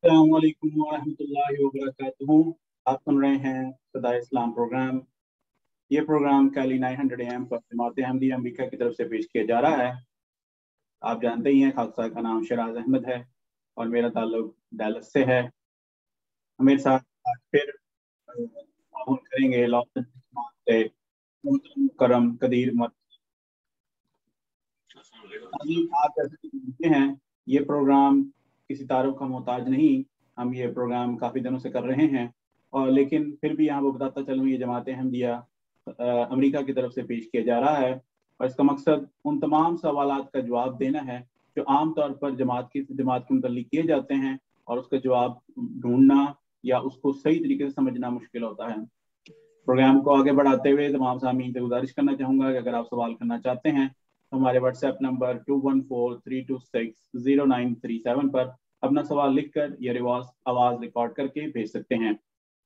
السلام علیکم ورحمۃ اللہ وبرکاتہ۔ آپ سن رہے ہیں صدائے اسلام پروگرام۔ یہ پروگرام کیلی 900 AM پر جماعت احمدیہ امریکہ کی طرف سے پیش کیا جا رہا ہے۔ آپ جانتے ہی ہیں خاک صاحب کا نام شراز احمد ہے اور میرا تعلق ڈیلس سے ہے۔ ہمارے ساتھ آج پھر تعاون کریں گے لاس سے کرم قدیر آپ جیسے جانتے ہیں یہ پروگرام کسی تعارف کا محتاج نہیں۔ ہم یہ پروگرام کافی دنوں سے کر رہے ہیں اور لیکن پھر بھی آپ کو بتاتا چلوں یہ جماعت احمدیہ امریکہ کی طرف سے پیش کیا جا رہا ہے اور اس کا مقصد ان تمام سوالات کا جواب دینا ہے جو عام طور پر جماعت کے متعلق کیے جاتے ہیں اور اس کا جواب ڈھونڈنا یا اس کو صحیح طریقے سے سمجھنا مشکل ہوتا ہے۔ پروگرام کو آگے بڑھاتے ہوئے تمام سامعین سے گزارش کرنا چاہوں گا کہ اگر آپ سوال کرنا چاہتے ہیں تو ہمارے واٹس ایپ نمبر 2143260937 پر اپنا سوال لکھ کر یا آواز ریکارڈ کر کے بھیج سکتے ہیں۔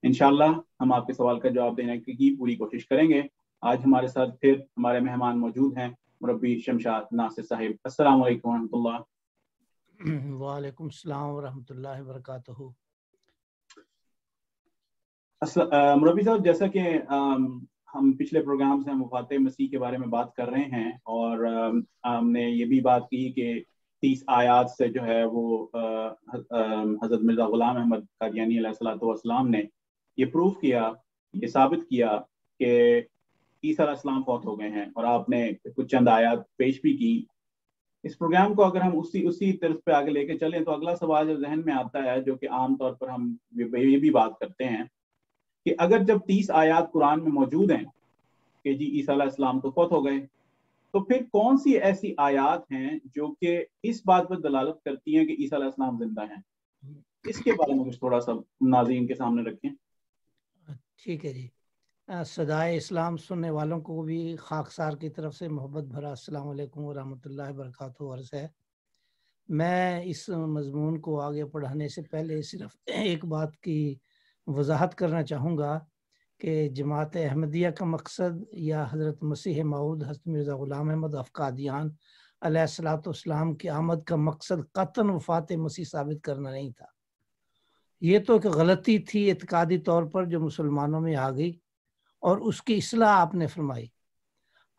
انشاءاللہ ہم آپ کے سوال کا جواب دینے کی پوری کوشش کریں گے۔ آج ہمارے ساتھ پھر ہمارے مہمان موجود ہیں مربی شمشاد ناصر صاحب۔ السلام علیکم ورحمۃ اللہ۔ وعلیکم السلام ورحمۃ اللہ وبرکاتہ۔ مربی صاحب، جیسا کہ ہم پچھلے پروگرام سے مفاد مسیح کے بارے میں بات کر رہے ہیں اور ہم نے یہ بھی بات کی کہ 30 آیات سے جو ہے وہ حضرت مرزا غلام احمد قادیانی علیہ الصلوۃ والسلام نے یہ پروف کیا، یہ ثابت کیا کہ عیسیٰ علیہ السلام فوت ہو گئے ہیں اور آپ نے کچھ چند آیات پیش بھی کی۔ اس پروگرام کو اگر ہم اسی طرز پہ آگے لے کے چلیں تو اگلا سوال جو ذہن میں آتا ہے، جو کہ عام طور پر ہم یہ بھی بات کرتے ہیں کہ اگر جب 30 آیات قرآن میں موجود ہیں کہ جی عیسیٰ علیہ السلام تو فوت ہو گئے، تو پھر کون سی ایسی آیات ہیں جو کہ اس بات پر دلالت کرتی ہیں کہ عیسیٰ علیہ السلام زندہ ہیں؟ اس کے بارے میں کچھ تھوڑا سا ناظرین کے سامنے رکھیں۔ ٹھیک ہے جی۔ صدائے اسلام سننے والوں کو بھی خاکسار کی طرف سے محبت بھرا السلام علیکم ورحمۃ اللہ وبرکاتہ عرض ہے۔ میں اس مضمون کو آگے پڑھانے سے پہلے صرف ایک بات کی وضاحت کرنا چاہوں گا کہ جماعت احمدیہ کا مقصد یا حضرت مسیح موعود حضرت مرزا غلام احمد قادیان علیہ الصلوۃ والسلام کی آمد کا مقصد قطعاً وفات مسیح ثابت کرنا نہیں تھا۔ یہ تو ایک غلطی تھی اعتقادی طور پر جو مسلمانوں میں آ گئی اور اس کی اصلاح آپ نے فرمائی۔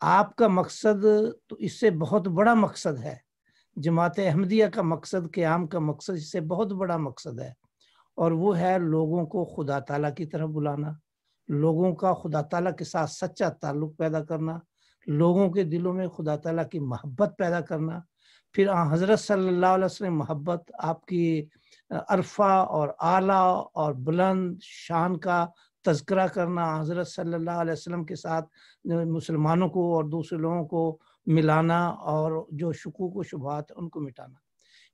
آپ کا مقصد تو اس سے بہت بڑا مقصد ہے۔ جماعت احمدیہ کا مقصد، قیام کا مقصد اس سے بہت بڑا مقصد ہے اور وہ ہے لوگوں کو خدا تعالیٰ کی طرف بلانا، لوگوں کا خدا تعالیٰ کے ساتھ سچا تعلق پیدا کرنا، لوگوں کے دلوں میں خدا تعالیٰ کی محبت پیدا کرنا، پھر حضرت صلی اللہ علیہ وسلم محبت، آپ کی عرفہ اور اعلیٰ اور بلند شان کا تذکرہ کرنا، حضرت صلی اللہ علیہ وسلم کے ساتھ مسلمانوں کو اور دوسرے لوگوں کو ملانا اور جو شکوک و شبہات ان کو مٹانا۔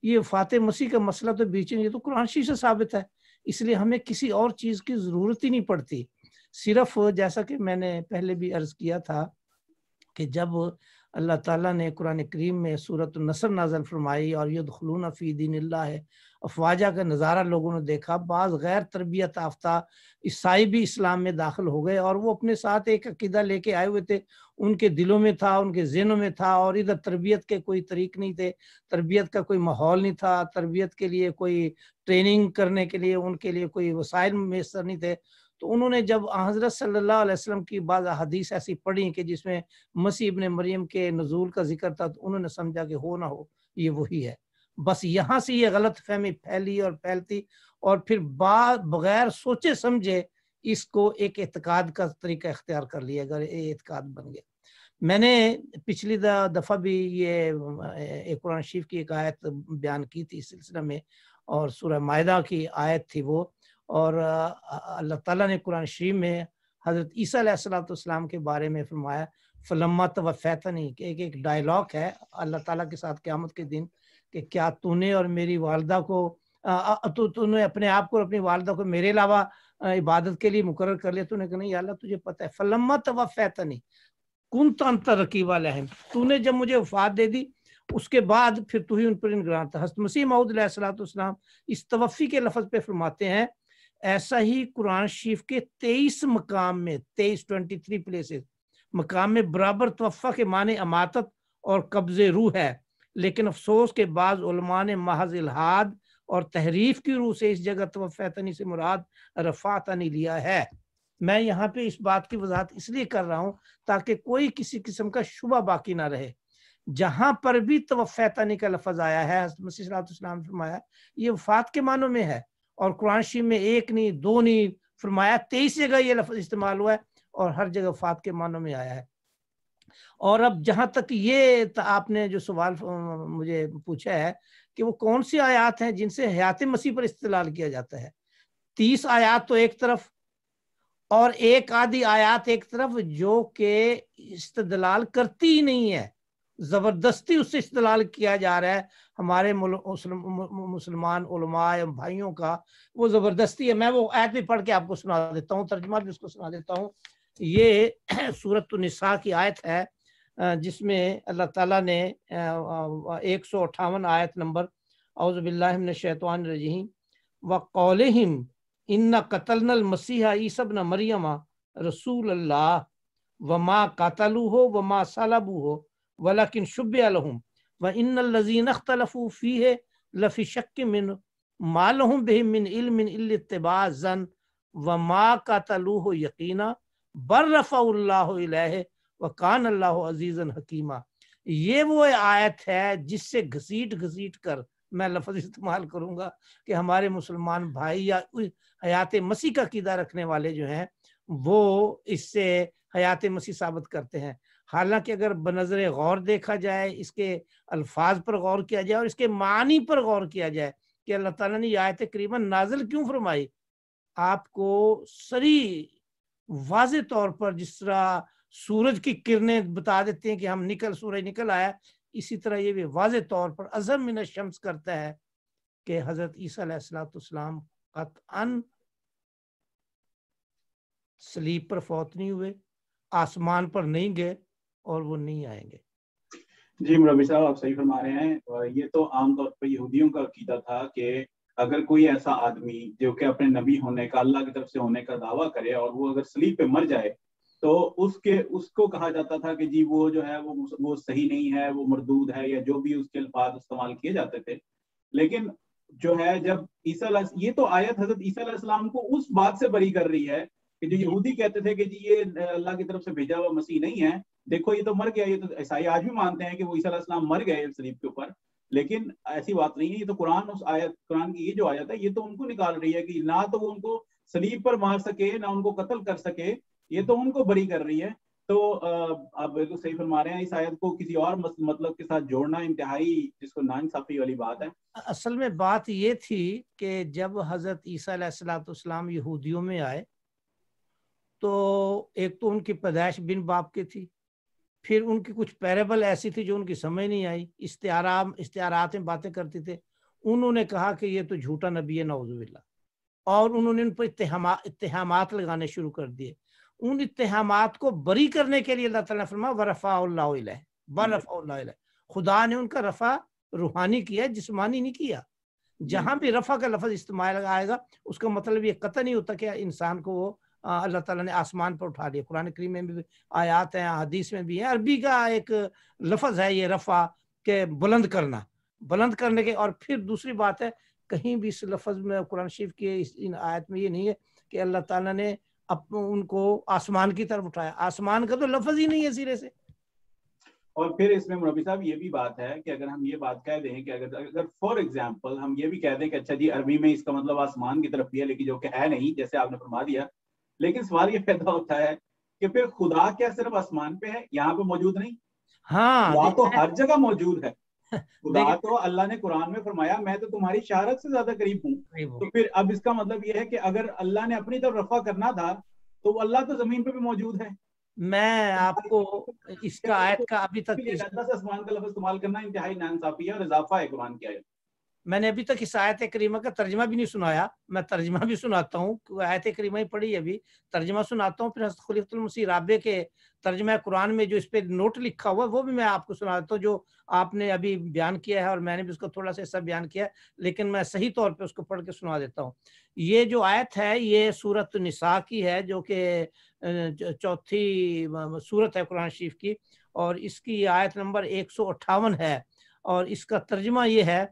یہ فاتح مسیح کا مسئلہ تو بیچ میں، یہ تو قرآن شریف سے ثابت ہے، اس لیے ہمیں کسی اور چیز کی ضرورت ہی نہیں پڑتی۔ صرف جیسا کہ میں نے پہلے بھی عرض کیا تھا کہ جب اللہ تعالیٰ نے قرآن کریم میں سورۃ النصر نازل فرمائی اور یدخلون فی دین اللہ افواجہ کا نظارہ لوگوں نے دیکھا، بعض غیر تربیت یافتہ عیسائی بھی اسلام میں داخل ہو گئے اور وہ اپنے ساتھ ایک عقیدہ لے کے آئے ہوئے تھے، ان کے دلوں میں تھا، ان کے ذہنوں میں تھا، اور ادھر تربیت کے کوئی طریق نہیں تھے، تربیت کا کوئی ماحول نہیں تھا، تربیت کے لیے کوئی ٹریننگ کرنے کے لیے ان کے لیے کوئی وسائل میسر نہیں تھے۔ تو انہوں نے جب حضرت صلی اللہ علیہ وسلم کی بعض حدیث ایسی پڑھی کہ جس میں مسیح ابن مریم کے نزول کا ذکر تھا، تو انہوں نے سمجھا کہ ہو نہ ہو یہ وہی ہے۔ بس یہاں سے یہ غلط فہمی پھیلی اور پھیلتی، اور پھر بغیر سوچے سمجھے اس کو ایک اعتقاد کا طریقہ اختیار کر لیا، اگر یہ اعتقاد بن گیا۔ میں نے پچھلی دفعہ بھی یہ ایک قرآن شریف کی ایک آیت بیان کی تھی اس سلسلہ میں، اور سورہ مائدہ کی آیت تھی وہ، اور اللہ تعالیٰ نے قرآن شریف میں حضرت عیسیٰ علیہ السلام کے بارے میں فرمایا فلما توفیتنی، کہ ایک ڈائلاگ ہے اللہ تعالیٰ کے ساتھ قیامت کے دن کہ کیا تو نے اور میری والدہ کو تو نے اپنے آپ کو اور اپنی والدہ کو میرے علاوہ عبادت کے لیے مقرر کر لیا؟ تو نے کہا نہیں یا اللہ تجھے پتہ ہے، فلما توفیتنی کنت انت رقیب علیہم، تو نے جب مجھے وفات دے دی اس کے بعد پھر تو ہی ان پر نگراں تھا۔ حضرت مسیح موعود علیہ السلام اس توفی کے لفظ پہ فرماتے ہیں، ایسا ہی قرآن شریف کے 23 مقام میں 23 پلیسز مقام میں برابر توفہ کے معنی اماتت اور قبض روح ہے، لیکن افسوس کے بعض علماء نے محض الحاد اور تحریف کی روح سے اس جگہ توفیتنی سے مراد رفعتنی لیا ہے۔ میں یہاں پہ اس بات کی وضاحت اس لیے کر رہا ہوں تاکہ کوئی کسی قسم کا شبہ باقی نہ رہے۔ جہاں پر بھی توفیتنی کا لفظ آیا ہے، حضرت مسیح صلی اللہ علیہ وسلم نے فرمایا یہ وفات کے معنوں میں ہے، اور قرآن شریف میں ایک نہیں دو نہیں فرمایا 23 جگہ یہ لفظ استعمال ہوا ہے اور ہر جگہ وفات کے معنوں میں آیا ہے۔ اور اب جہاں تک یہ آپ نے جو سوال مجھے پوچھا ہے کہ وہ کون سی آیات ہیں جن سے حیات مسیح پر استدلال کیا جاتا ہے، 30 آیات تو ایک طرف اور ایک آدھی آیات ایک طرف جو کہ استدلال کرتی ہی نہیں ہے، زبردستی اس سے استدلال کیا جا رہا ہے ہمارے مسلمان علماء بھائیوں کا، وہ زبردستی ہے۔ میں وہ آیت بھی پڑھ کے آپ کو سنا دیتا ہوں، ترجمہ بھی اس کو سنا دیتا ہوں۔ یہ سورۃ النساء کی آیت ہے جس میں اللہ تعالیٰ نے 158 آیت نمبر اعوذ باللہ من الشیطان الرجیم وقولہم ان قتلنا المسیح عیسی ابن مریم رسول اللہ وما قتلوہ وما صلبوہ ولكن شبہ لهم وان الذین اختلفوا فیہ لفی شک من ما لهم به من علم الا اتباع الظن وما قتلوہ یقینا بل رفع اللہ الیہ وکان اللہ عزیزا حکیما۔ یہ وہ آیت ہے جس سے گھسیٹ کر میں لفظ استعمال کروں گا کہ ہمارے مسلمان بھائی یا حیات مسیح کا عقیدہ رکھنے والے جو ہیں وہ اس سے حیات مسیح ثابت کرتے ہیں۔ حالانکہ اگر بنظر غور دیکھا جائے، اس کے الفاظ پر غور کیا جائے اور اس کے معنی پر غور کیا جائے کہ اللہ تعالیٰ نے یہ آیت کریمہ نازل کیوں فرمائی، آپ کو صریح واضح طور پر جس طرح سورج کی کرنیں بتا دیتے ہیں کہ ہم سورج نکل آیا، اسی طرح یہ بھی واضح طور پر اظہر من الشمس کرتا ہے کہ حضرت عیسیٰ علیہ السلام قطعاً صلیب پر فوت نہیں ہوئے، آسمان پر نہیں گئے اور وہ نہیں آئیں گے۔ جی مربی صاحب آپ صحیح فرما رہے ہیں۔ یہ تو عام طور پر یہودیوں کا عقیدہ تھا کہ اگر کوئی ایسا آدمی جو کہ اپنے نبی ہونے کا، اللہ کی طرف سے ہونے کا دعویٰ کرے اور وہ اگر صلیب پہ مر جائے تو اس کو کہا جاتا تھا کہ جی وہ جو ہے وہ صحیح نہیں ہے، وہ مردود ہے، یا جو بھی اس کے الفاظ استعمال کیے جاتے تھے۔ لیکن جو ہے جب یہ تو آیت حضرت عیسیٰ علیہ السلام کو اس بات سے بری کر رہی ہے کہ جو یہودی کہتے تھے کہ جی یہ اللہ کی طرف سے بھیجا ہوا مسیح نہیں ہے، دیکھو یہ تو مر گیا۔ یہ تو عیسائی آج بھی مانتے ہیں کہ وہ عیسیٰ علیہ السلام مر گئے صلیب کے اوپر، لیکن ایسی بات نہیں ہے۔ یہ تو قرآن کی یہ جو آیت ہے یہ تو ان کو نکال رہی ہے کہ نہ تو وہ ان کو صلیب پر مار سکے، نہ ان کو قتل کر سکے، یہ تو ان کو بری کر رہی ہے۔ تو آپ بالکل صحیح فرما رہے ہیں، اس آیت کو کسی اور مطلب کے ساتھ جوڑنا انتہائی جس کو ناانصافی والی بات ہے۔ اصل میں بات یہ تھی کہ جب حضرت عیسیٰ علیہ السلام یہودیوں میں آئے تو ایک تو ان کی پیدائش بن باپ کی تھی، پھر ان کی کچھ پیرابل ایسی تھی جو ان کی سمجھ نہیں آئی، استعارات میں باتیں کرتے تھے۔ انہوں نے کہا کہ یہ تو جھوٹا نبی ہے نعوذ باللہ، اور انہوں نے ان پر اتہامات لگانے شروع کر دیے۔ ان اتہامات کو بری کرنے کے لیے اللہ تعالیٰ نے فرمایا ورفع اللہ الیہ، ورفع اللہ الیہ، خدا نے ان کا رفع روحانی کیا، جسمانی نہیں کیا۔ جہاں بھی رفع کا لفظ استعمال آئے گا اس کا مطلب یہ قطع نہیں ہوتا کہ انسان کو وہ اللہ تعالیٰ نے آسمان پر اٹھا لیا۔ قرآن کریم میں بھی آیات ہیں، حدیث میں بھی ہیں، عربی کا ایک لفظ ہے یہ رفع کہ بلند کرنا، بلند کرنے کے۔ اور پھر دوسری بات ہے کہیں بھی اس لفظ میں قرآن شریف کی ان آیت میں یہ نہیں ہے کہ اللہ تعالیٰ نے ان کو آسمان کی طرف اٹھایا، آسمان کا تو لفظ ہی نہیں ہے سرے سے۔ اور پھر اس میں مربی صاحب یہ بھی بات ہے کہ اگر ہم یہ بات کہہ دیں کہ اگر فار ایگزامپل ہم یہ بھی کہہ دیں کہ اچھا جی عربی میں اس کا مطلب آسمان کی طرف بھی ہے، لیکن جو کہ ہے نہیں جیسے آپ نے فرما دیا، لیکن سوال یہ پیدا ہوتا ہے کہ پھر خدا کیا صرف آسمان پہ ہے، یہاں پہ موجود نہیں؟ ہاں خدا تو ہر جگہ موجود ہے۔ خدا تو اللہ نے قرآن میں فرمایا میں تو تمہاری شہادت سے زیادہ قریب ہوں۔ تو پھر اب اس کا مطلب یہ ہے کہ اگر اللہ نے اپنی طرف رفع کرنا تھا تو وہ اللہ تو زمین پہ بھی موجود ہے۔ میں آپ کو اس کا آیت کا ابھی تک آسمان کا لفظ استعمال کرنا انتہائی ناانصافی ہے اور اضافہ ہے قرآن کی آیت۔ میں نے ابھی تک اس آیت کریمہ کا ترجمہ بھی نہیں سنایا، میں ترجمہ بھی سناتا ہوں، آیت کریمہ ہی پڑھی ابھی، ترجمہ سناتا ہوں، پھر حضرت خلیفۃ المسیح رابع کے ترجمہ قرآن میں جو اس پہ نوٹ لکھا ہوا ہے وہ بھی میں آپ کو سناتا ہوں، جو آپ نے ابھی بیان کیا ہے اور میں نے بھی اس کو تھوڑا سا حصہ بیان کیا ہے، لیکن میں صحیح طور پہ اس کو پڑھ کے سنا دیتا ہوں۔ یہ جو آیت ہے یہ سورۃ النساء کی ہے، جو کہ 4 سورت ہے قرآن شریف کی، اور اس کی آیت نمبر 158 ہے، اور اس کا ترجمہ یہ ہے،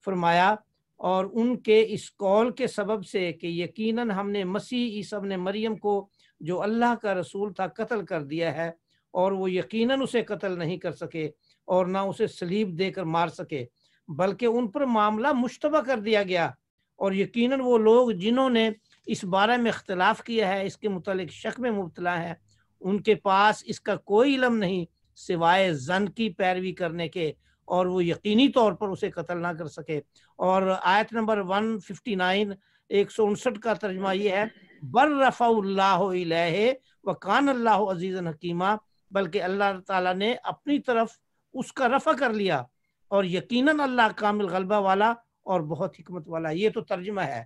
فرمایا اور ان کے اس قول کے سبب سے کہ یقیناً ہم نے مسیح عیسی ابن مریم کو جو اللہ کا رسول تھا قتل کر دیا ہے، اور وہ یقیناً اسے قتل نہیں کر سکے اور نہ اسے صلیب دے کر مار سکے، بلکہ ان پر معاملہ مشتبہ کر دیا گیا، اور یقیناً وہ لوگ جنہوں نے اس بارے میں اختلاف کیا ہے، اس کے متعلق شک میں مبتلا ہے، ان کے پاس اس کا کوئی علم نہیں سوائے ظن کی پیروی کرنے کے، اور وہ یقینی طور پر اسے قتل نہ کر سکے۔ اور آیت نمبر 159 159 کا ترجمہ یہ ہے، بر رفع اللہ الیہ وکان اللہ عزیزا حکیما، بلکہ اللہ تعالیٰ نے اپنی طرف اس کا رفع کر لیا، اور یقیناً اللہ کامل غلبہ والا اور بہت حکمت والا۔ یہ تو ترجمہ ہے۔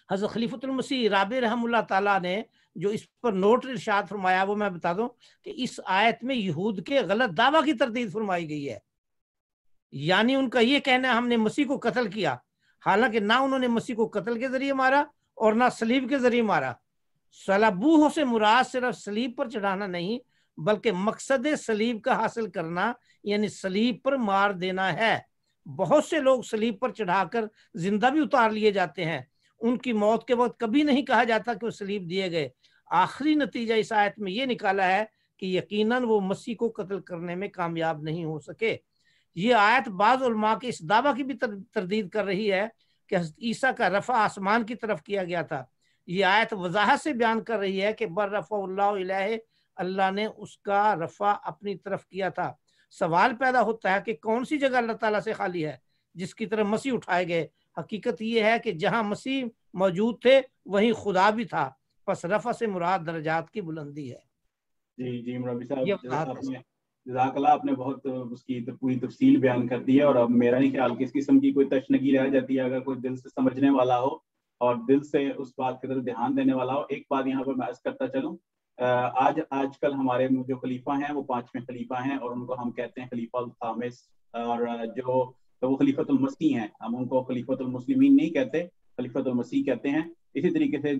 حضرت خلیفۃ المسیح رابع رحم اللہ تعالیٰ نے جو اس پر نوٹ ارشاد فرمایا وہ میں بتا دوں کہ اس آیت میں یہود کے غلط دعویٰ کی تردید فرمائی گئی ہے، یعنی ان کا یہ کہنا ہے ہم نے مسیح کو قتل کیا، حالانکہ نہ انہوں نے مسیح کو قتل کے ذریعے مارا اور نہ صلیب کے ذریعے مارا۔ صلبوہ سے مراد صرف صلیب پر چڑھانا نہیں بلکہ مقصد صلیب کا حاصل کرنا، یعنی صلیب پر مار دینا ہے۔ بہت سے لوگ صلیب پر چڑھا کر زندہ بھی اتار لیے جاتے ہیں، ان کی موت کے وقت کبھی نہیں کہا جاتا کہ وہ صلیب دیے گئے۔ آخری نتیجہ اس آیت میں یہ نکالا ہے کہ یقیناً وہ مسیح کو قتل کرنے میں کامیاب نہیں ہو سکے۔ یہ آیت بعض علماء کے اس دعویٰ کی بھی تردید کر رہی ہے کہ حضرت عیسیٰ کا رفع آسمان کی طرف کیا گیا تھا۔ یہ آیت وضاحت سے بیان کر رہی ہے کہ بر رفع اللہ الیہ، اللہ نے اس کا رفع اپنی طرف کیا تھا۔ سوال پیدا ہوتا ہے کہ کون سی جگہ اللہ تعالیٰ سے خالی ہے جس کی طرف مسیح اٹھائے گئے؟ حقیقت یہ ہے کہ جہاں مسیح موجود تھے وہیں خدا بھی تھا، پس رفع سے مراد درجات کی بلندی ہے۔ جی مربی صاحب، جزاک اللہ، آپ نے بہت اس کی پوری تفصیل بیان کر دی ہے، اور اب میرا نہیں خیال کہ اس قسم کی کوئی تشنگی رہ جاتی ہے۔ اگر کوئی دل سے سمجھنے والا ہو اور دل سے اس بات کی طرف دھیان دینے والا ہو۔ ایک بات یہاں پر میں عرض کرتا چلوں، آج کل ہمارے جو خلیفہ ہیں وہ 5ویں خلیفہ ہیں، اور ان کو ہم کہتے ہیں خلیفہ الخامس، اور جو وہ خلیفۃ المسیح ہیں، ہم ان کو خلیفۃ المسلمین نہیں کہتے، خلیفۃ المسیح کہتے ہیں۔ اسی طریقے سے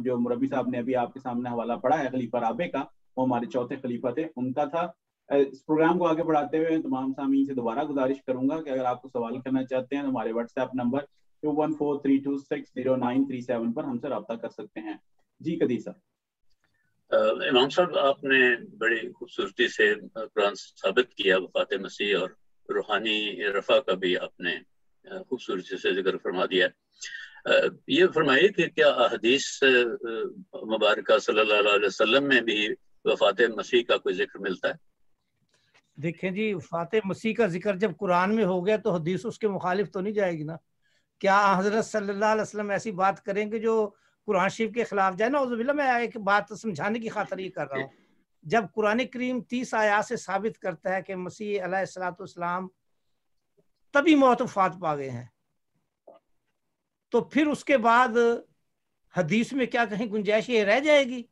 جو مربی صاحب نے ابھی آپ کے سامنے حوالہ پڑھا ہے خلیفہ رابع کا، وہ ہمارے چوتھے خلیفہ تھے، ان کا تھا۔ اس پروگرام کو آگے بڑھاتے ہوئے تمام سامعین سے دوبارہ گزارش کروں گا کہ اگر آپ کو سوال کرنا چاہتے ہیں تو ہمارے واٹس ایپ نمبر 2143260937 پر ہم سے رابطہ کر سکتے ہیں۔ جی قدیر صاحب۔ امام صاحب، آپ نے بڑی خوبصورتی سے قرآن ثابت کیا وفات مسیح، اور روحانی رفع کا بھی آپ نے خوبصورتی سے ذکر فرما دیا۔ یہ فرمائیے کہ کیا احادیث مبارکہ صلی اللہ علیہ وسلم میں بھی وفات مسیح کا کوئی ذکر ملتا ہے؟ دیکھیں جی، وفات مسیح کا ذکر جب قرآن میں ہو گیا تو حدیث اس کے مخالف تو نہیں جائے گی نا۔ کیا حضرت صلی اللہ علیہ وسلم ایسی بات کریں گے جو قرآن شریف کے خلاف جائے؟ نعوذ باللہ، میں ایک بات سمجھانے کی خاطر یہ کر رہا ہوں۔ جب قرآن کریم 30 آیات سے ثابت کرتا ہے کہ مسیح علیہ الصلوۃ والسلام تبھی موت وفات پا گئے ہیں، تو پھر اس کے بعد حدیث میں کیا کہیں گنجائش یہ رہ جائے گی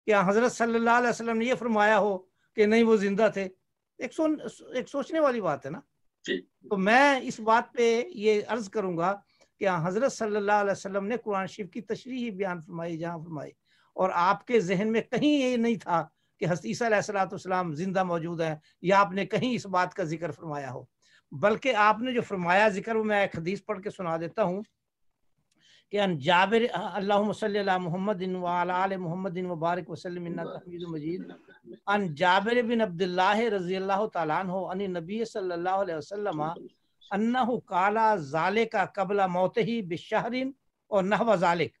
کہ حضرت صلی اللہ علیہ وسلم نے یہ فرمایا ہو کہ نہیں وہ زندہ تھے؟ ایک سوچنے والی بات ہے نا۔ تو میں اس بات پہ یہ عرض کروں گا کہ حضرت صلی اللہ علیہ وسلم نے قرآن شریف کی تشریح بیان فرمائی جہاں فرمائی، اور آپ کے ذہن میں کہیں یہ نہیں تھا کہ حضرت عیسیٰ علیہ الصلوۃ والسلام زندہ موجود ہیں، یا آپ نے کہیں اس بات کا ذکر فرمایا ہو، بلکہ آپ نے جو فرمایا ذکر وہ میں ایک حدیث پڑھ کے سنا دیتا ہوں کہ ان جابر اللہم صلی علی محمد وعلی آل محمد وبارک وسلم انک حمید مجید، ان جابر بن عبداللہ رضی اللہ تعالیٰ عنہ ان نبی صلی اللہ علیہ وسلم انہ قال ذالک قبل موتہ بشہر اور نحو ذالک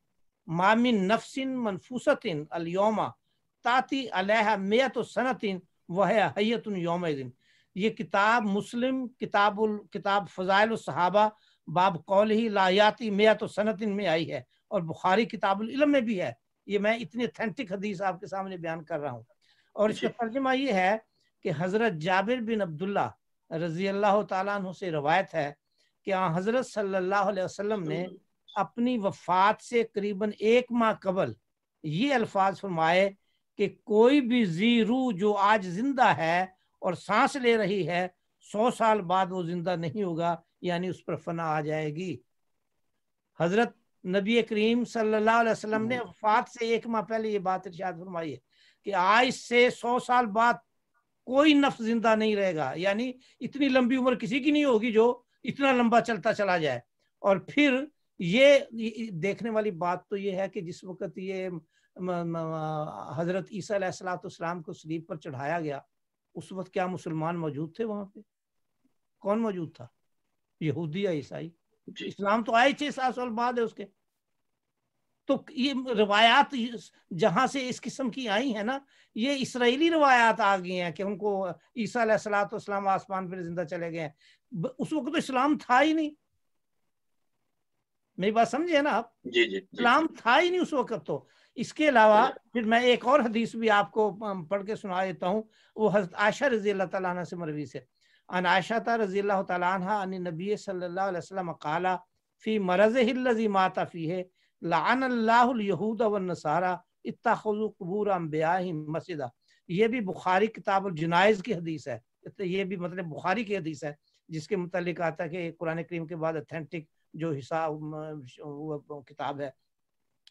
ما من نفس منفوسۃ اليوم تاتی علیہ مئۃ سنۃ وہی حیۃ یومئذ۔ یہ کتاب مسلم کتاب فضائل الصحابہ باب قولہ لا یاتی مئۃ سنۃ میں آئی ہے، اور بخاری کتاب العلم میں بھی ہے۔ یہ میں اتنی اتھینٹک حدیث آپ کے سامنے بیان کر رہا ہوں، اور اس کا ترجمہ یہ ہے کہ حضرت جابر بن عبداللہ رضی اللہ تعالیٰ عنہ سے روایت ہے کہ حضرت صلی اللہ علیہ وسلم نے اپنی وفات سے قریباً 1 ماہ قبل یہ الفاظ فرمائے کہ کوئی بھی ذی روح جو آج زندہ ہے اور سانس لے رہی ہے 100 سال بعد وہ زندہ نہیں ہوگا، یعنی اس پر فنا آ جائے گی۔ حضرت نبی کریم صلی اللہ علیہ وسلم نے وفات سے 1 ماہ پہلے یہ بات ارشاد فرمائی ہے کہ آج سے 100 سال بعد کوئی نفس زندہ نہیں رہے گا، یعنی اتنی لمبی عمر کسی کی نہیں ہوگی جو اتنا لمبا چلتا چلا جائے، اور پھر یہ دیکھنے والی بات تو یہ ہے کہ جس وقت یہ حضرت عیسیٰ علیہ الصلوۃ والسلام کو صلیب پر چڑھایا گیا اس وقت کیا مسلمان موجود تھے وہاں پہ؟ کون موجود تھا؟ یہودی یا عیسائی؟ اسلام تو آئے 600 سال بعد ہے اس کے. تو یہ روایات جہاں سے اس قسم کی آئی ہیں نا، یہ اسرائیلی روایات آ گئی ہیں کہ ان کو عیسیٰ علیہ الصلوۃ والسلام آسمان پہ زندہ چلے گئے ہیں. اس وقت تو اسلام تھا ہی نہیں. میری بات سمجھے نا آپ؟ اسلام تھا ہی نہیں اس وقت. تو اس کے علاوہ پھر میں ایک اور حدیث بھی آپ کو پڑھ کے سنا دیتا ہوں، وہ حضرت عائشہ رضی اللہ تعالیٰ عنہ سے مروی سے. ان عائشہ رضی اللہ تعالیٰ عنہ ان نبی صلی اللہ علیہ وسلم قال فی مرضہ الذی مات فیہ لعن اللہ الیہود والنصارى اتخذوا قبور انبیائہم مسجدا. یہ بھی بخاری کتاب الجنائز کی حدیث ہے. یہ بھی مطلب بخاری کی حدیث ہے جس کے متعلق آتا ہے کہ قرآن کریم کے بعد اتھینٹک جو حساب کتاب ہے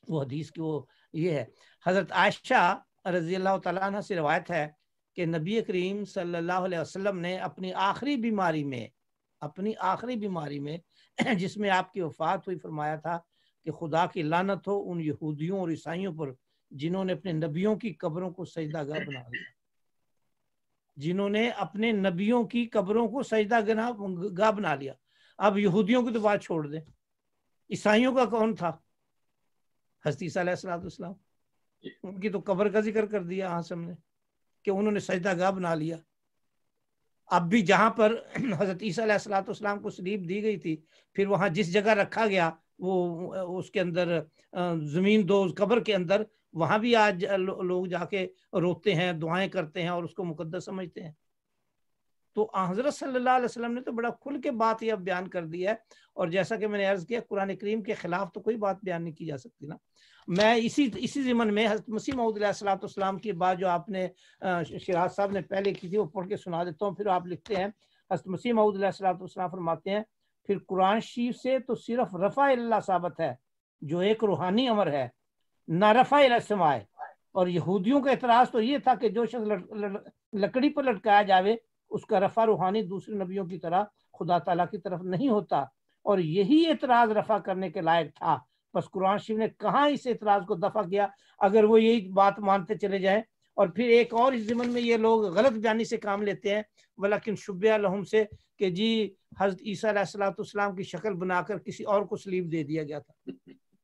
وہ حدیث کی وہ یہ ہے. حضرت عائشہ رضی اللہ تعالیٰ عنہ سے روایت ہے کہ نبی کریم صلی اللہ علیہ وسلم نے اپنی آخری بیماری میں جس میں آپ کی وفات ہوئی فرمایا تھا کہ خدا کی لعنت ہو ان یہودیوں اور عیسائیوں پر جنہوں نے اپنے نبیوں کی قبروں کو سجدہ گاہ بنا لیا. جنہوں نے اپنے نبیوں کی قبروں کو سجدہ گاہ بنا لیا. اب یہودیوں کی تو بات چھوڑ دیں، عیسائیوں کا کون تھا؟ حضرت عیسیٰ علیہ الصلوۃ والسلام. ان کی تو قبر کا ذکر کر دیا ہاں ہم نے کہ انہوں نے سجدہ گاہ بنا لیا. اب بھی جہاں پر حضرت عیسیٰ علیہ الصلوۃ والسلام کو صلیب دی گئی تھی پھر وہاں جس جگہ رکھا گیا وہ اس کے اندر زمین دوز قبر کے اندر، وہاں بھی آج لوگ جا کے روتے ہیں، دعائیں کرتے ہیں اور اس کو مقدس سمجھتے ہیں. تو حضرت صلی اللہ علیہ وسلم نے تو بڑا کھل کے بات یہ بیان کر دی ہے. اور جیسا کہ میں نے عرض کیا قرآن کریم کے خلاف تو کوئی بات بیان نہیں کی جا سکتی نا. میں اسی ضمن میں حضرت مسیح موعود علیہ الصلوۃ والسلام کی بات جو آپ نے شیراز صاحب نے پہلے کی تھی وہ پڑھ کے سنا دیتا ہوں. پھر آپ لکھتے ہیں حضرت مسیح موعود علیہ الصلوۃ والسلام فرماتے ہیں پھر قرآن شریف سے تو صرف رفع اللہ ثابت ہے جو ایک روحانی امر ہے، نہ رفع الی السماء. اور یہودیوں کا اعتراض تو یہ تھا کہ جو شخص لکڑی پر لٹکایا جاوے اس کا رفع روحانی دوسرے نبیوں کی طرح خدا تعالیٰ کی طرف نہیں ہوتا، اور یہی اعتراض رفع کرنے کے لائق تھا. بس قرآن شریف نے کہاں اس اعتراض کو دفع کیا اگر وہ یہی بات مانتے چلے جائیں. اور پھر ایک اور اس ضمن میں یہ لوگ غلط بیانی سے کام لیتے ہیں ولیکن شبہ لہم سے کہ جی حضرت عیسیٰ علیہ الصلوۃ والسلام کی شکل بنا کر کسی اور کو صلیب دے دیا گیا تھا.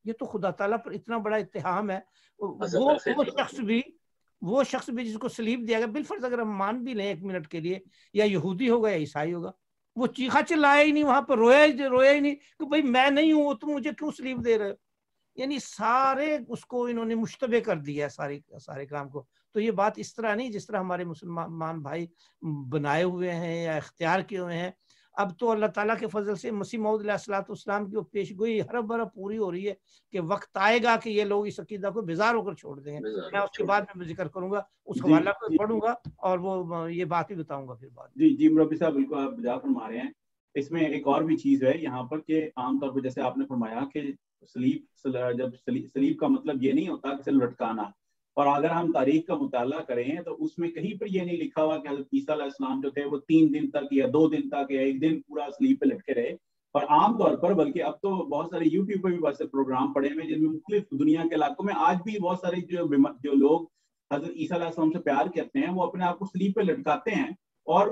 یہ تو خدا تعالیٰ پر اتنا بڑا اتہام ہے. وہ شخص بھی جس کو صلیب دیا گیا بالفرض اگر ہم مان بھی لیں ایک منٹ کے لیے یا یہودی ہوگا یا عیسائی ہوگا، وہ چیخا چلایا ہی نہیں وہاں پر، رویا ہی نہیں کہ بھائی میں نہیں ہوں تم مجھے کیوں صلیب دے رہے ہو. یعنی سارے اس کو انہوں نے مشتبہ کر دیا ہے سارے کام کو. تو یہ بات اس طرح نہیں جس طرح ہمارے مسلمان بھائی بنائے ہوئے ہیں یا اختیار کیے ہوئے ہیں. اب تو اللہ تعالیٰ کے فضل سے مسیح موعود علیہ الصلوۃ والسلام کی وہ پیش گوئی ہر برہ پوری ہو رہی ہے کہ وقت آئے گا کہ یہ لوگ اس عقیدہ کو بیزار ہو کر چھوڑ دیں گے. میں اس کے بعد میں ذکر کروں گا، اس حوالہ کو پڑھوں گا اور وہ یہ بات بھی بتاؤں گا پھر بعد. جی مربی صاحب بالکل آپ بجا فرما رہے ہیں. اس میں ایک اور بھی چیز ہے یہاں پر کہ عام طور پر جیسے آپ نے فرمایا کہ صلیب کا مطلب یہ نہیں ہوتا کہ لٹکانا. اور اگر ہم تاریخ کا مطالعہ کریں تو اس میں کہیں پر یہ نہیں لکھا ہوا کہ حضرت عیسیٰ علیہ السلام جو تھے وہ 3 دن تک یا 2 دن تک یا 1 دن پورا صلیب پہ لٹکے رہے. اور عام طور پر بلکہ اب تو بہت سارے یوٹیوب پہ بھی بہت سے پروگرام پڑے ہوئے جن میں مختلف دنیا کے علاقوں میں آج بھی بہت سارے جو لوگ حضرت عیسیٰ علیہ السلام سے پیار کرتے ہیں وہ اپنے آپ کو صلیب پہ لٹکاتے ہیں اور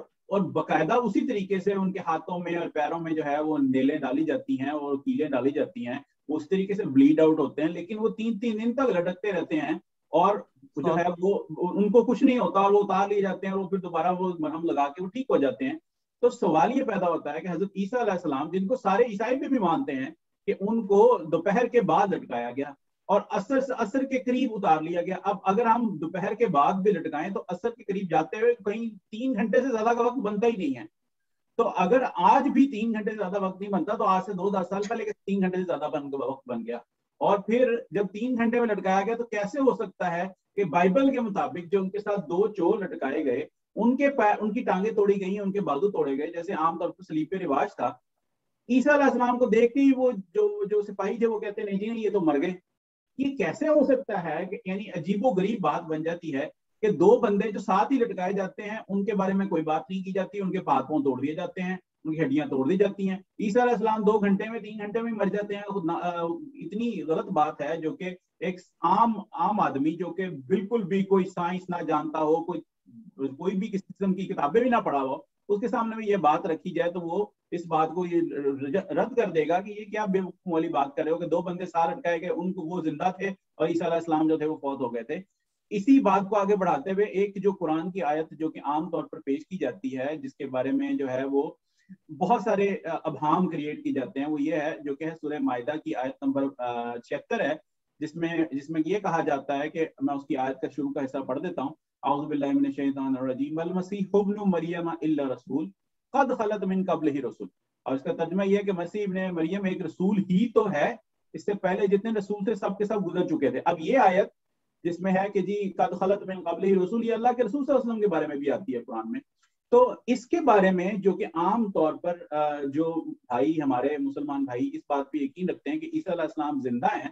باقاعدہ اسی طریقے سے ان کے ہاتھوں میں اور پیروں میں جو ہے وہ نیلیں ڈالی جاتی ہیں اور کیلیں ڈالی جاتی ہیں. وہ اس طریقے سے بلیڈ آؤٹ ہوتے ہیں لیکن وہ 3 دن تک لٹکتے رہتے ہیں اور جو ہے وہ ان کو کچھ نہیں ہوتا اور وہ اتار لیے جاتے ہیں اور پھر دوبارہ وہ مرہم لگا کے وہ ٹھیک ہو جاتے ہیں. تو سوال یہ پیدا ہوتا ہے کہ حضرت عیسیٰ علیہ السلام جن کو سارے عیسائی بھی مانتے ہیں کہ ان کو دوپہر کے بعد لٹکایا گیا اور عصر کے قریب اتار لیا گیا. اب اگر ہم دوپہر کے بعد بھی لٹکائیں تو عصر کے قریب جاتے ہوئے کہیں 3 گھنٹے سے زیادہ کا وقت بنتا ہی نہیں ہے. تو اگر آج بھی 3 گھنٹے سے زیادہ وقت نہیں بنتا تو آج سے 2-10 سال پہلے 3 گھنٹے سے زیادہ وقت بن گیا. اور پھر جب 3 گھنٹے میں لٹکایا گیا تو کیسے ہو سکتا ہے کہ بائبل کے مطابق جو ان کے ساتھ 2 چور لٹکائے گئے ان کی ٹانگیں توڑی گئی، ان کے بازو توڑے گئے جیسے عام طور پر صلیب پہ رواج تھا. عیسیٰ علیہ السلام کو دیکھ کے ہی وہ جو سپاہی تھے وہ کہتے نہیں جی یہ تو مر گئے. یہ کیسے ہو سکتا ہے کہ یعنی عجیب و غریب بات بن جاتی ہے کہ 2 بندے جو ساتھ ہی لٹکائے جاتے ہیں ان کے بارے میں کوئی بات نہیں کی جاتی، ان کے ہاتھ پاؤں توڑ دیے جاتے ہیں ان کی ہڈیاں توڑ دی جاتی ہیں. عیسیٰ علیہ السلام 2 گھنٹے میں 3 گھنٹے میں مر جاتے ہیں. اتنی غلط بات ہے جو کہ ایک عام آدمی جو کہ بالکل بھی کوئی سائنس نہ جانتا ہو, کوئی بھی کسی قسم کی کتابیں بھی نہ پڑھا ہو, اس کے سامنے میں یہ بات رکھی جائے تو وہ اس بات کو یہ رد کر دے گا کہ یہ کیا بے وقوف والی بات کر رہے ہو کہ 2 بندے سار اٹکائے گئے, ان کو وہ زندہ تھے اور عیسیٰ علیہ السلام جو تھے وہ فوت ہو گئے تھے. اسی بات کو آگے بڑھاتے ہوئے ایک جو قرآن کی آیت جو کہ عام طور پر پیش کی جاتی ہے, جس کے بارے میں جو ہے وہ بہت سارے ابہام کریٹ کی جاتے ہیں, وہ یہ ہے جو کہ ہے سورہ مائدہ کی آیت نمبر 76 ہے, جس میں یہ کہا جاتا ہے کہ میں اس کی آیت کا شروع کا حصہ پڑھ دیتا ہوں. اعوذ باللہ من الشیطان الرجیم المسیح ابن مریم الا رسول قد خلت من قبلہ رسول. اور اس کا ترجمہ یہ ہے کہ مسیح ابن مریم ایک رسول ہی تو ہے, اس سے پہلے جتنے رسول تھے سب کے سب گزر چکے تھے. اب یہ آیت جس میں ہے کہ جی قد خلت من قبلہ رسول, یہ اللہ کے رسول صلی اللہ علیہ وسلم کے بارے میں بھی آتی ہے قرآن میں. تو اس کے بارے میں جو کہ عام طور پر جو بھائی ہمارے مسلمان بھائی اس بات پہ یقین رکھتے ہیں کہ عیسیٰ علیہ السلام زندہ ہیں,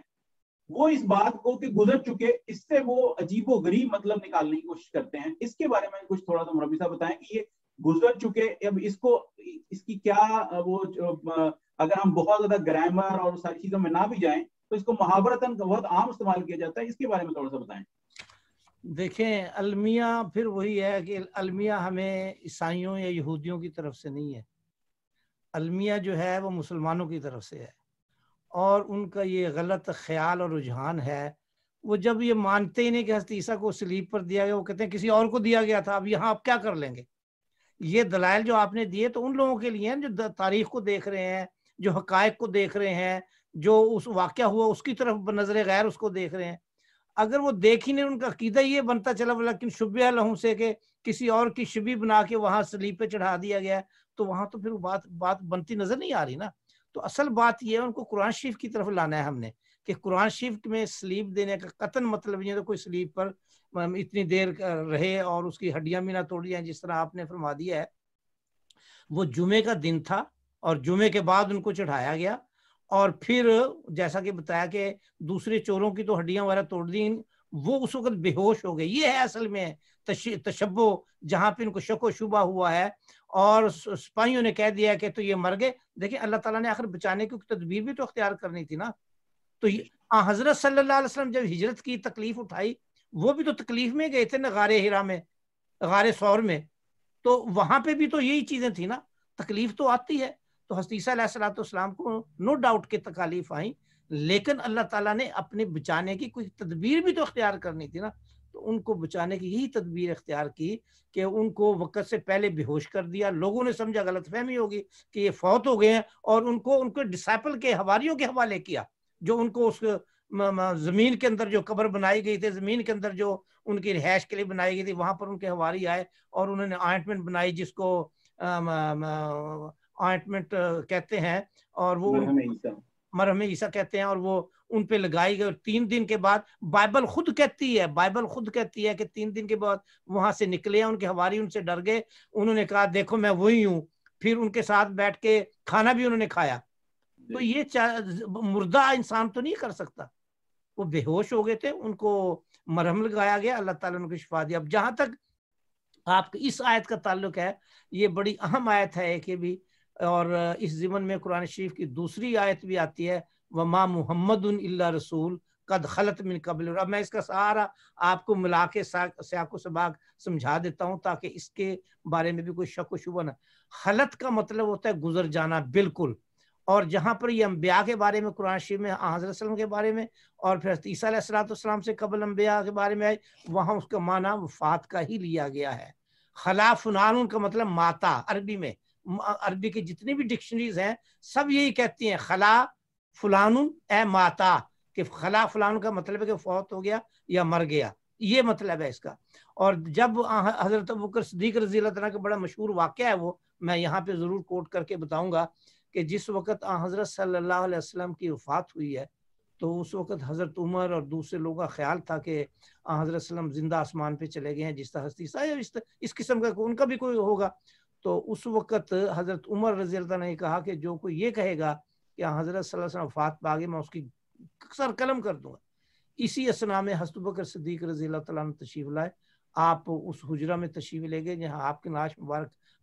وہ اس بات کو کہ گزر چکے, اس سے وہ عجیب و غریب مطلب نکالنے کی کوشش کرتے ہیں. اس کے بارے میں کچھ تھوڑا سا مربی صاحب بتائیں کہ یہ گزر چکے, اب اس کی کیا وہ اگر ہم بہت زیادہ گرامر اور ساری چیزوں میں نہ بھی جائیں تو اس کو محاورتاً بہت عام استعمال کیا جاتا ہے, اس کے بارے میں تھوڑا سا بتائیں. دیکھیں المیہ پھر وہی ہے کہ المیہ ہمیں عیسائیوں یا یہودیوں کی طرف سے نہیں ہے, المیہ جو ہے وہ مسلمانوں کی طرف سے ہے. اور ان کا یہ غلط خیال اور رجحان ہے, وہ جب یہ مانتے ہی نہیں کہ حضرت عیسیٰ کو صلیب پر دیا گیا, وہ کہتے ہیں کسی اور کو دیا گیا تھا, اب یہاں آپ کیا کر لیں گے. یہ دلائل جو آپ نے دیے تو ان لوگوں کے لیے ہیں جو تاریخ کو دیکھ رہے ہیں, جو حقائق کو دیکھ رہے ہیں, جو اس واقعہ ہوا اس کی طرف بنظر غیر اس کو دیکھ رہے ہیں. اگر وہ دیکھ ہی نہیں, ان کا عقیدہ یہ بنتا چلا لیکن شبیہ لہم سے کہ کسی اور کی شبیہ بنا کے وہاں صلیب پہ چڑھا دیا گیا, تو وہاں تو پھر بات بنتی نظر نہیں آ رہی نا. تو اصل بات یہ ہے ان کو قرآن شریف کی طرف لانا ہے ہم نے, کہ قرآن شریف میں صلیب دینے کا قطعاً مطلب یہ تو کوئی صلیب پر اتنی دیر رہے اور اس کی ہڈیاں بھی نہ توڑی جائیں جس طرح آپ نے فرما دیا ہے. وہ جمعے کا دن تھا اور جمعے کے بعد ان کو چڑھایا گیا, اور پھر جیسا کہ بتایا کہ دوسرے چوروں کی تو ہڈیاں وغیرہ توڑ دی, وہ اس وقت بے ہوش ہو گئے. یہ ہے اصل میں تشبہ, جہاں پہ ان کو شک و شبہ ہوا ہے اور سپاہیوں نے کہہ دیا کہ تو یہ مر گئے. دیکھیں اللہ تعالیٰ نے آخر بچانے کی تدبیر بھی تو اختیار کرنی تھی نا. تو حضرت صلی اللہ علیہ وسلم جب ہجرت کی تکلیف اٹھائی, وہ بھی تو تکلیف میں گئے تھے نا, غار ہرا میں, غار ثور میں, تو وہاں پہ بھی تو یہی چیزیں تھی نا, تکلیف تو آتی ہے. تو حضرت عیسیٰ علیہ السلام کو نو ڈاؤٹ کہ تکالیف آئیں, لیکن اللہ تعالیٰ نے اپنے بچانے کی کوئی تدبیر بھی تو اختیار کرنی تھی نا. تو ان کو بچانے کی یہی تدبیر اختیار کی کہ ان کو وقت سے پہلے بے ہوش کر دیا. لوگوں نے سمجھا, غلط فہمی ہوگی کہ یہ فوت ہو گئے ہیں, اور ان کو ڈسائپل کے حواریوں کے حوالے کیا, جو ان کو اس زمین کے اندر جو قبر بنائی گئی تھی, زمین کے اندر جو ان کی رہائش کے لیے بنائی گئی تھی, وہاں پر ان کے حواری آئے اور انہوں نے آئنٹمنٹ بنائی جس کو آئنٹمنٹ کہتے ہیں, اور وہ مرہم عیسیٰ کہتے ہیں, اور وہ ان پہ لگائی گئی. اور 3 دن کے بعد بائبل خود کہتی ہے کہ 3 دن کے بعد وہاں سے نکلے, ان کے حواری ان سے ڈر گئے, انہوں نے کہا دیکھو میں وہی ہوں. پھر ان کے ساتھ بیٹھ کے کھانا بھی انہوں نے کھایا. تو یہ مردہ انسان تو نہیں کر سکتا. وہ بے ہوش ہو گئے تھے, ان کو مرہم لگایا گیا, اللہ تعالیٰ نے ان کو شفا دیا. اب جہاں تک آپ کی اس آیت کا تعلق ہے, یہ بڑی اہم آیت ہے ایک بھی, اور اس ضمن میں قرآن شریف کی دوسری آیت بھی آتی ہے, وما محمد الا رسول قد خلت من قبل. اب میں اس کا سارا آپ کو ملا کے سیاق و سباق سمجھا دیتا ہوں تاکہ اس کے بارے میں بھی کوئی شک و شبہ نہ. خلط کا مطلب ہوتا ہے گزر جانا بالکل, اور جہاں پر یہ انبیاء کے بارے میں قرآن شریف میں حضرت وسلم کے بارے میں اور پھر عیسیٰ علیہ السلام سے قبل انبیاء کے بارے میں آئے, وہاں اس کا معنی وفات کا ہی لیا گیا ہے. خلا فنان کا مطلب ماتا, عربی میں عربی کی جتنی بھی ڈکشنریز ہیں سب یہی کہتی ہیں خلا فلان اے ماتا, کہ خلا فلان کا مطلب ہے کہ فوت ہو گیا یا مر گیا, یہ مطلب ہے اس کا. اور جب حضرت ابوبکر صدیق رضی اللہ تعالیٰ کا بڑا مشہور واقعہ ہے, وہ میں یہاں پہ ضرور کوٹ کر کے بتاؤں گا, کہ جس وقت حضرت صلی اللہ علیہ وسلم کی وفات ہوئی ہے, تو اس وقت حضرت عمر اور دوسرے لوگوں کا خیال تھا کہ حضرت وسلم زندہ آسمان پہ چلے گئے ہیں, جس طرح اس قسم کا ان کا بھی کوئی ہوگا. تو اس وقت حضرت عمر رضی اللہ عنہ نے کہا کہ جو کوئی یہ کہے گا کہ حضرت صلی اللہ علیہ وسلم وفات پا گئے, میں اس کی سر قلم کر دوں گا. اسی اسنا میں حضرت ابوبکر صدیق رضی اللہ تعالیٰ عنہ تشریف لائے. آپ اس حجرہ میں تشریف لے گئے جہاں آپ کے نعش مبارک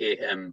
AM